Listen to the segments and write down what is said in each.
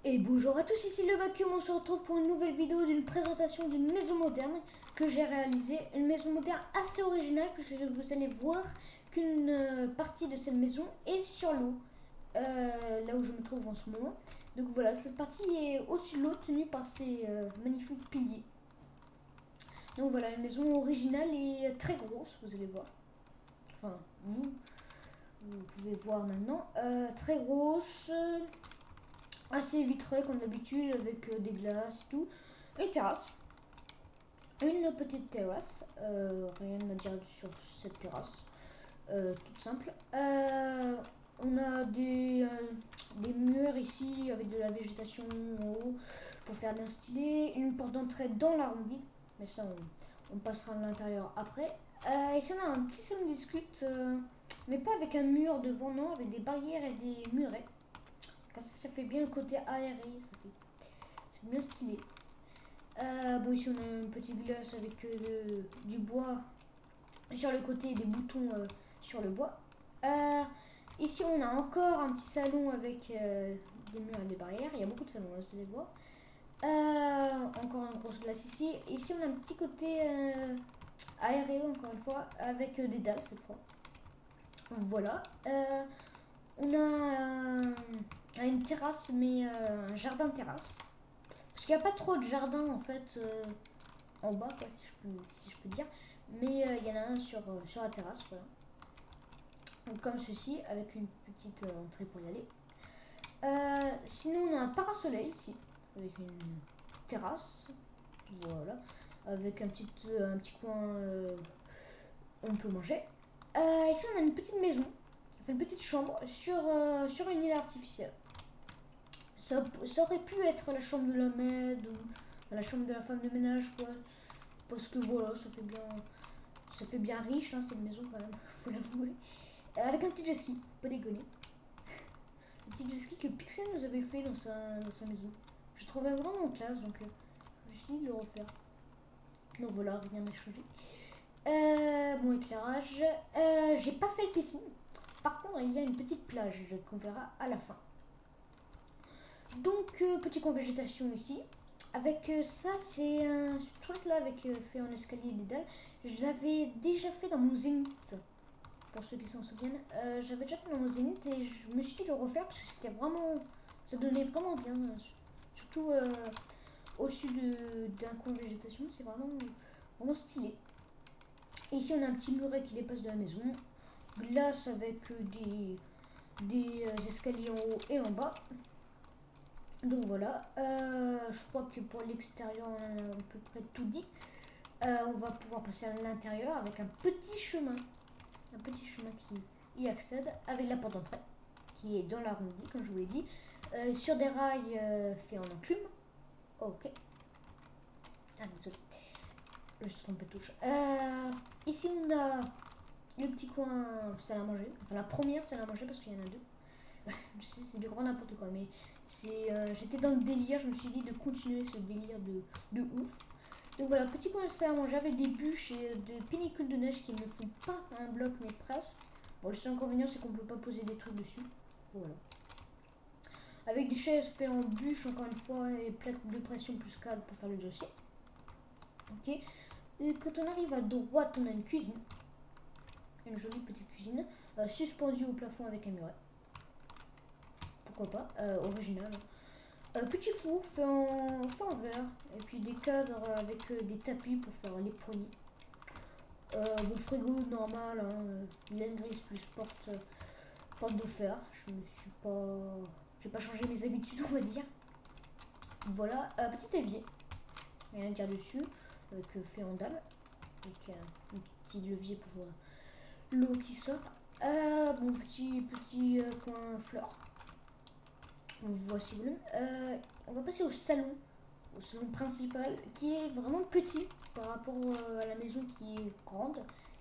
Et bonjour à tous, ici le Vacuum, on se retrouve pour une nouvelle vidéo d'une présentation d'une maison moderne que j'ai réalisée. Une maison moderne assez originale puisque vous allez voir qu'une partie de cette maison est sur l'eau, là où je me trouve en ce moment. Donc voilà, cette partie est au-dessus de l'eau tenue par ces magnifiques piliers. Donc voilà, une maison originale et très grosse, vous allez voir. Enfin, vous pouvez voir maintenant. Très grosse. Assez vitré comme d'habitude avec des glaces et tout. Une terrasse. Une petite terrasse. Rien à dire sur cette terrasse. Toute simple. On a des murs ici avec de la végétation en haut pour faire bien stylé. Une porte d'entrée dans l'arrondi. Mais ça, on passera à l'intérieur après. Ici, on a un petit salon de discute. Mais pas avec un mur devant, non. Avec des barrières et des murets. Ça fait bien le côté aéré, c'est bien stylé. Bon, ici on a une petite glace avec du bois sur le côté et des boutons sur le bois. Ici on a encore un petit salon avec des murs et des barrières. Il y a beaucoup de salons là, vous allez voir. Encore une grosse glace ici. Ici on a un petit côté aéré encore une fois avec des dalles cette fois. Voilà. On a une terrasse, mais un jardin terrasse. Parce qu'il n'y a pas trop de jardin en fait en bas, quoi, si je peux dire. Mais il y en a un sur la terrasse, voilà. Donc, comme ceci, avec une petite entrée pour y aller. Sinon, on a un parasoleil ici, avec une terrasse. Voilà. Avec un petit coin où on peut manger. Ici, on a une petite maison. Une petite chambre sur une île artificielle. Ça aurait pu être la chambre de la maid ou la chambre de la femme de ménage, quoi. Parce que voilà, ça fait bien riche, hein, cette maison quand même, faut l'avouer. Avec un petit jet ski, pas déconner. Un petit jet ski que Pixel nous avait fait dans sa maison. Je trouvais vraiment classe, donc je me suis dit de le refaire. Donc voilà, rien n'a changé. Bon éclairage. J'ai pas fait le piscine. Par contre, il y a une petite plage qu'on verra à la fin. Donc, petit coin végétation ici. Avec ça, c'est ce truc là avec fait en escalier des dalles. Je l'avais déjà fait dans mon Zénith. Pour ceux qui s'en souviennent. J'avais déjà fait dans mon Zénith et je me suis dit de le refaire parce que c'était vraiment. Ça donnait vraiment bien. Surtout au-dessus d'un coin végétation. C'est vraiment stylé. Et ici, on a un petit muret qui dépasse de la maison. Glace avec des escaliers en haut et en bas. Donc voilà, je crois que pour l'extérieur on a à peu près tout dit. On va pouvoir passer à l'intérieur avec un petit chemin qui y accède avec la porte d'entrée qui est dans l'arrondi comme je vous l'ai dit, sur des rails faits en enclume. Ok. Ah désolé, je me suis trompé de touche. Ici on a le petit coin salle à manger, enfin la première salle à manger parce qu'il y en a deux. Je sais, c'est du grand n'importe quoi, mais j'étais dans le délire, je me suis dit de continuer ce délire de ouf. Donc voilà, petit coin de salle à manger avec des bûches et des pellicules de neige qui ne font pas un bloc mais presque. Bon, le seul inconvénient c'est qu'on peut pas poser des trucs dessus. Voilà. Avec des chaises faites en bûche encore une fois et plaques de pression plus cadre pour faire le dossier. Ok. Et quand on arrive à droite, on a une cuisine. Une jolie petite cuisine suspendue au plafond avec un muret. Pourquoi pas, original. Petit four fait en verre et puis des cadres avec des tapis pour faire les poignées. Bon frigo normal, hein, laine grise plus porte de fer. J'ai pas changé mes habitudes on va dire. Voilà, petit évier, rien à dire dessus, fait en dalle avec un petit levier pour l'eau qui sort. Bon petit coin fleurs. Voici le. On va passer au salon principal qui est vraiment petit par rapport à la maison qui est grande,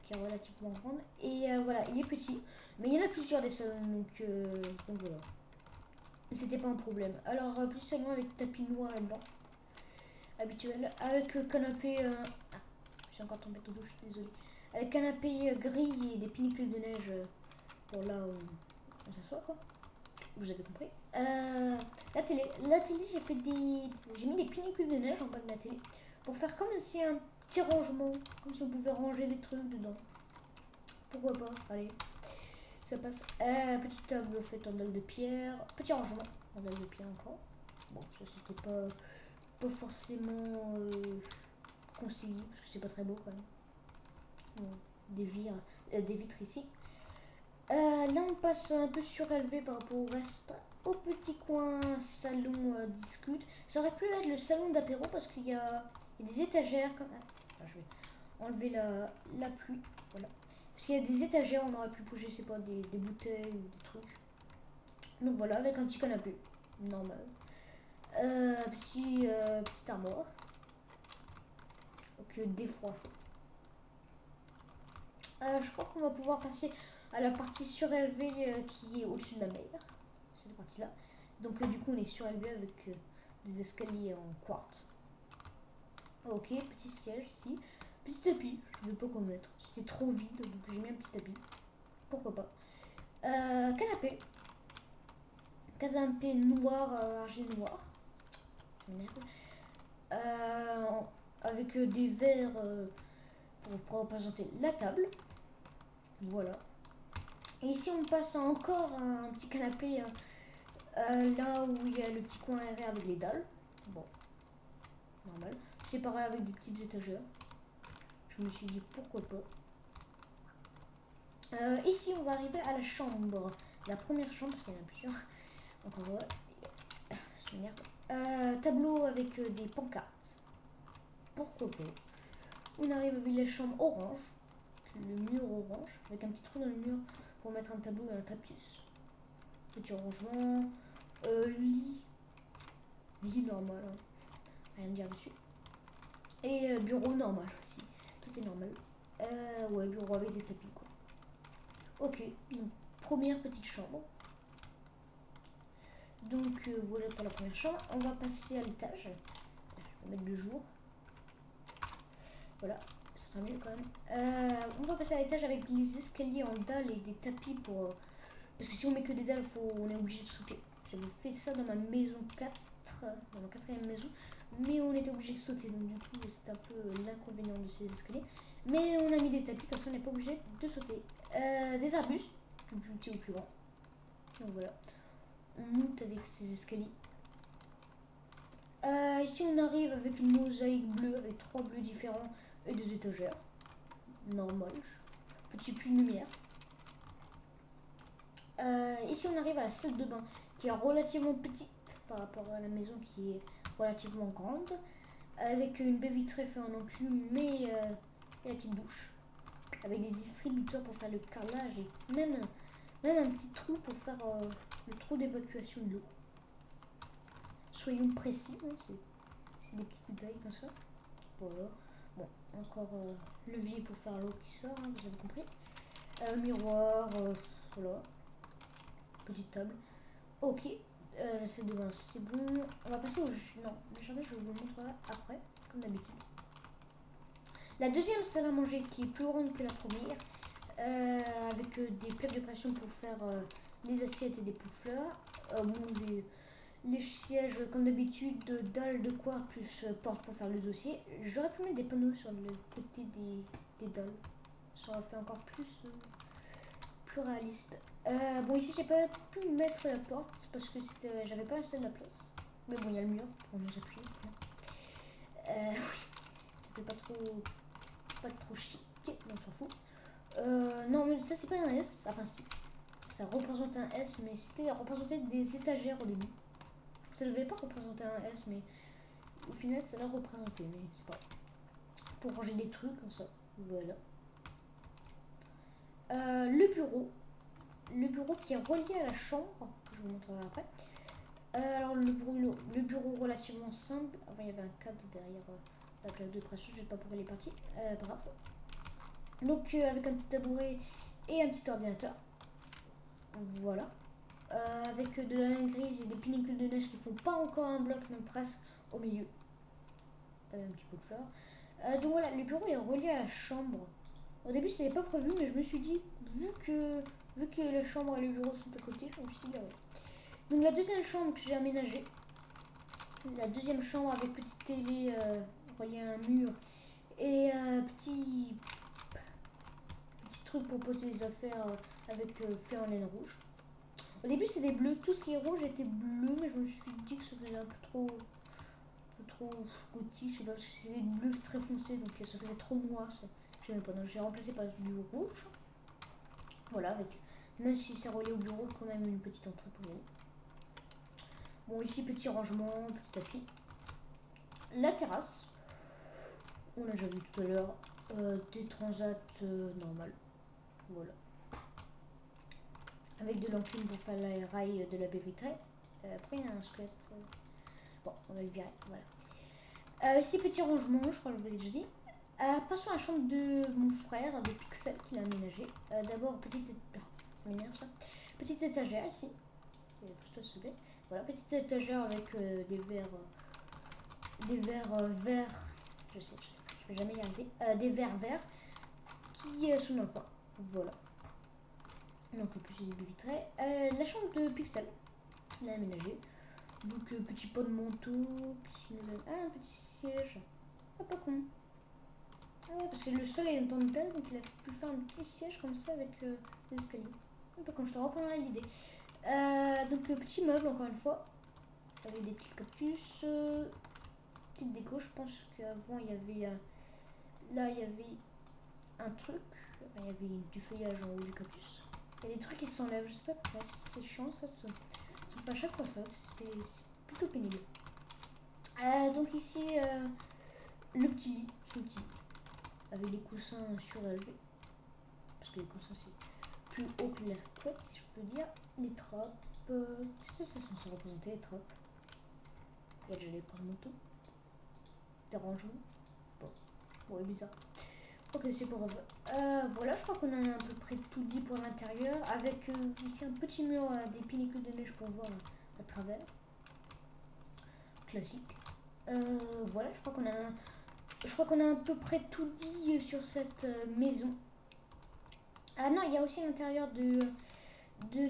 qui est relativement grande. Et voilà, il est petit, mais il y en a plusieurs des salons donc voilà. C'était pas un problème. Alors, petit salon avec tapis noir et blanc, habituel, avec canapé. Ah, je suis encore tombée de douche, désolé. Avec canapé gris et des pinicules de neige pour là où on s'assoit quoi. vous avez compris. La télé, j'ai mis des pinicules de neige en bas de la télé pour faire comme si un petit rangement, comme si on pouvait ranger des trucs dedans. Pourquoi pas, allez, ça passe. Petite table faite en dalle de pierre, petit rangement en dalle de pierre encore. Bon, ça c'était pas forcément conseillé parce que c'est pas très beau quand même. Bon, des vitres ici. Là on passe un peu surélevé par rapport au reste, au petit coin salon discute. Ça aurait pu être le salon d'apéro parce qu'il y a des étagères comme... Ah, je vais enlever la pluie, voilà. Parce qu'il y a des étagères, on aurait pu bouger, c'est pas des bouteilles ou des trucs. Donc voilà, avec un petit canapé, normal. Petite armoire. Donc des froids. Je crois qu'on va pouvoir passer à la partie surélevée qui est au-dessus de la mer. C'est la partie là. Donc du coup on est surélevé avec des escaliers en quartz. Ok, petit siège ici. Petit tapis, je ne veux pas qu'on mettre. C'était trop vide, donc j'ai mis un petit tapis. Pourquoi pas. Canapé. Canapé noir, argile noir. Avec des verres pour représenter la table. Voilà. Et ici on passe encore un petit canapé là où il y a le petit coin aéré avec les dalles. Bon, normal. Séparé avec des petites étagères. Je me suis dit pourquoi pas. Ici on va arriver à la chambre. La première chambre, parce qu'il y en a plusieurs. Encore voilà. Ça m'énerve. Tableau avec des pancartes. Pourquoi pas. On arrive avec la chambre orange. Le mur orange. Avec un petit trou dans le mur pour mettre un tableau et un cactus. Petit rangement. Lit normal. Hein. Rien à dire dessus. Et bureau normal aussi. Tout est normal. Ouais, bureau avec des tapis quoi. Ok, donc première petite chambre. Donc voilà pour la première chambre. On va passer à l'étage. Je vais mettre le jour. Voilà, ça sera mieux quand même. On va passer à l'étage avec les escaliers en dalle et des tapis pour... parce que si on met que des dalles, on est obligé de sauter. J'avais fait ça dans ma maison 4, dans ma quatrième maison. Mais on était obligé de sauter, donc du coup c'est un peu l'inconvénient de ces escaliers. Mais on a mis des tapis, comme ça on n'est pas obligé de sauter. Des arbustes, du plus petit au plus grand. Donc voilà, on monte avec ces escaliers. Ici on arrive avec une mosaïque bleue, avec 3 bleus différents et des étagères. Normal, petit puits de lumière. Ici on arrive à la salle de bain, qui est relativement petite par rapport à la maison qui est relativement grande. Avec une baie vitrée faite en enclume, mais et la petite douche. Avec des distributeurs pour faire le carrelage et même un petit trou pour faire le trou d'évacuation de l'eau. Soyons précis, hein, c'est des petites détails comme ça. Voilà. Bon, encore levier pour faire l'eau qui sort, hein, vous avez compris. Miroir, voilà. Petite table. Ok, la salle de bain c'est bon. On va passer au... Non, le jardin je vous le montrerai après, comme d'habitude. La deuxième salle à manger qui est plus grande que la première, avec des plaques de pression pour faire les assiettes et des pots de fleurs. Bon, les sièges comme d'habitude, dalles de quartz plus porte pour faire le dossier. J'aurais pu mettre des panneaux sur le côté des dalles. Ça aurait fait encore plus réaliste. Bon, ici j'ai pas pu mettre la porte parce que j'avais pas installé la place. Mais bon, il y a le mur pour nous appuyer. Oui, ça fait pas trop chic, mais on s'en fout. Non, mais ça c'est pas un S. Enfin, si. Ça représente un S, mais c'était représenté des étagères au début. Ça devait pas représenter un S, mais au final ça l'a représenté. Mais c'est pas pour ranger des trucs comme ça. Voilà. Le bureau qui est relié à la chambre, que je vous montrerai après. Alors le bureau relativement simple. Enfin, il y avait un cadre derrière la plaque de pression, je sais pas pourquoi il est parti. Pas grave. Donc avec un petit tabouret et un petit ordinateur. Voilà. Avec de la laine grise et des pinicules de neige qui font pas encore un bloc, même presque au milieu. Un petit peu de fleurs. Donc voilà, le bureau est relié à la chambre. Au début, c'était pas prévu, mais je me suis dit, vu que la chambre et le bureau sont à côté, je me suis dit, ah ouais. Donc la deuxième chambre que j'ai aménagée, la deuxième chambre avec petite télé reliée à un mur et petit truc pour poser les affaires avec fait en laine rouge. Au début c'était bleu, tout ce qui est rouge était bleu, mais je me suis dit que ça faisait un peu trop gothique, je sais pas, parce que c'est du bleu très foncé, donc ça faisait trop noir, j'aimais pas, donc j'ai remplacé par du rouge. Voilà, avec, même si c'est relié au bureau, quand même une petite entrée pour y aller. Bon, ici petit rangement, petit tapis. La terrasse, on l'a déjà vu tout à l'heure, des transats normales, voilà. Avec de l'enclume pour faire les rails de la baie vitrée. Après il y a un squelette, bon on va le virer, voilà. Ici petit rangement, je crois que je vous l'ai déjà dit. Passons à la chambre de mon frère, de Pixel, qui l'a aménagé. D'abord petite, ça m'énerve ça. Petite étagère ici. Voilà, petite étagère avec des verres verts, je sais, je vais jamais y arriver, des verres verts qui sont dans le coin. Voilà. Donc petit début vitré. La chambre de Pixel, qu'il a aménagé. Donc petit pot de manteau, un petit siège. Ah, pas con. Ah ouais, parce que le sol est un peu belle, donc il a pu faire un petit siège comme ça avec des escaliers. Pas con, je te reprendrai l'idée. Donc petit meuble encore une fois, avec des petits cactus, petite déco. Je pense qu'avant il y avait là il y avait un truc, enfin, il y avait du feuillage en haut du cactus. Il y a des trucs qui s'enlèvent, je sais pas pourquoi, c'est chiant ça se fait à chaque fois ça, c'est plutôt pénible. Donc ici le petit sous-petit avec les coussins surélevés, parce que les coussins c'est plus haut que la couette si je peux dire. Les trappes, qu'est-ce que ça sont censé représenter les trappes? Il y a déjà les points de moto, des rangements, bon ouais bizarre. Ok, c'est pas grave. Voilà, je crois qu'on a à peu près tout dit pour l'intérieur, avec ici un petit mur des pellicules de neige pour voir à travers. Classique. Voilà, je crois qu'on a à peu près tout dit sur cette maison. Ah non, il y a aussi l'intérieur de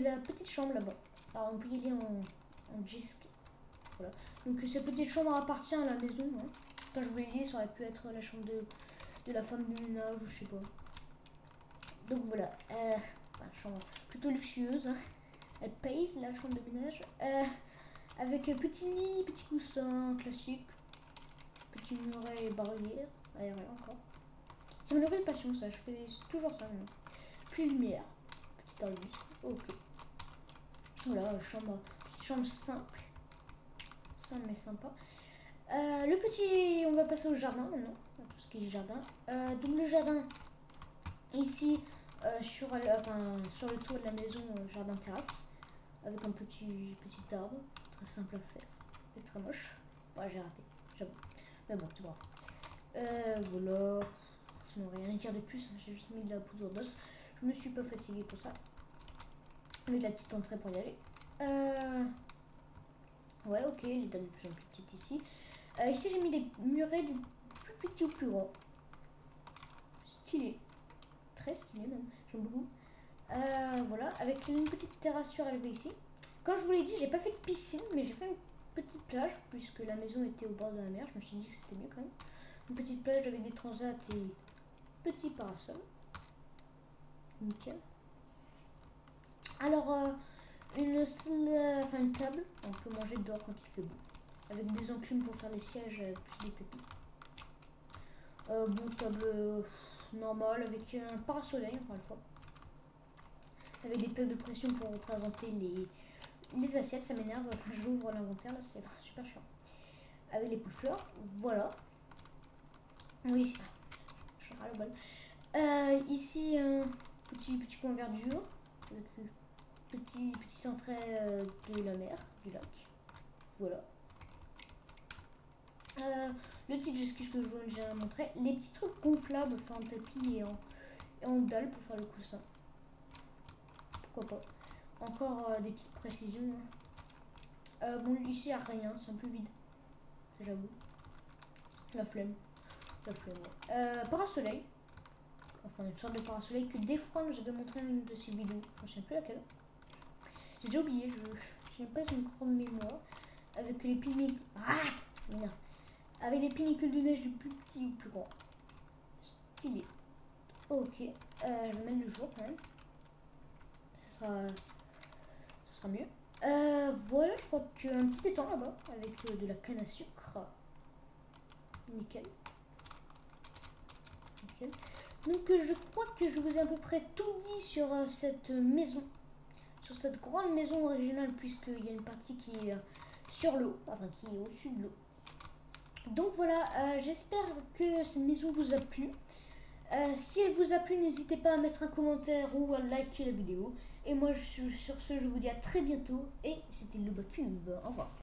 la petite chambre là-bas. Alors on peut y aller en jet-ski. Voilà. Donc cette petite chambre appartient à la maison. Hein. Quand je vous l'ai dit, ça aurait pu être la chambre de la femme de ménage ou je sais pas. Donc voilà, chambre plutôt luxueuse. Hein. Elle pèse la chambre de ménage. Avec petit coussin classique. Petit muret et barrière. Encore. C'est ma nouvelle passion ça, je fais toujours ça maintenant. Plus lumière. Petite arbuste. Ok. Voilà, petite chambre simple. Simple mais sympa. Le petit, on va passer au jardin maintenant. À tout ce qui est jardin. Donc le jardin, ici, sur le tour de la maison, jardin terrasse. Avec un petit arbre. Très simple à faire. Et très moche. Ouais, j'ai raté, j'avoue. Mais bon, c'est grave. Voilà. Sinon, rien à dire de plus. Hein. J'ai juste mis de la poudre d'os. Je me suis pas fatiguée pour ça. Avec la petite entrée pour y aller. Ouais, ok, les tables de plus en plus petites ici. Ici, j'ai mis des murets du plus petit au plus grand. Stylé. Très stylé même. J'aime beaucoup. Voilà, avec une petite terrasse surélevée ici. Comme je vous l'ai dit, j'ai pas fait de piscine, mais j'ai fait une petite plage, puisque la maison était au bord de la mer. Je me suis dit que c'était mieux quand même. Une petite plage avec des transats et petit parasol. Nickel. Alors, une table, on peut manger dehors quand il fait beau. Avec des enclumes pour faire les sièges, puis des tapis. Bon, table normale avec un parasoleil, encore une fois. Avec des plaques de pression pour représenter les assiettes, ça m'énerve quand j'ouvre l'inventaire, là c'est super chiant. Avec les poules fleurs, voilà. Oui, je râle le bol. Ici, un petit point verdure, avec petite entrée de la mer, du lac. Voilà. Le petit jet ski que je vous ai déjà montré. Les petits trucs gonflables, enfin en tapis et en dalle pour faire le coussin. Pourquoi pas. Encore des petites précisions. Bon, ici, il n'y a rien, c'est un peu vide. J'avoue. La flemme. Ouais. Parasoleil. Enfin, une sorte de parasoleil que des fois, j'avais montré dans une de ces vidéos. Je ne sais plus laquelle. J'ai déjà oublié. Je n'ai pas une grande mémoire. Avec les pinicules. Ah merde. Avec les pinicules de neige du plus petit au plus grand. Stylé. Ok. Je vais mettre le jour quand même. Ça sera mieux. Voilà, je crois qu'un petit étang là-bas. Avec de la canne à sucre. Nickel. Nickel. Donc je crois que je vous ai à peu près tout dit sur cette maison. Sur cette grande maison originale, puisqu'il y a une partie qui est sur l'eau, enfin qui est au-dessus de l'eau. Donc voilà, j'espère que cette maison vous a plu. Si elle vous a plu, n'hésitez pas à mettre un commentaire ou à liker la vidéo. Et moi, sur ce, je vous dis à très bientôt. Et c'était Lubacube. Au revoir.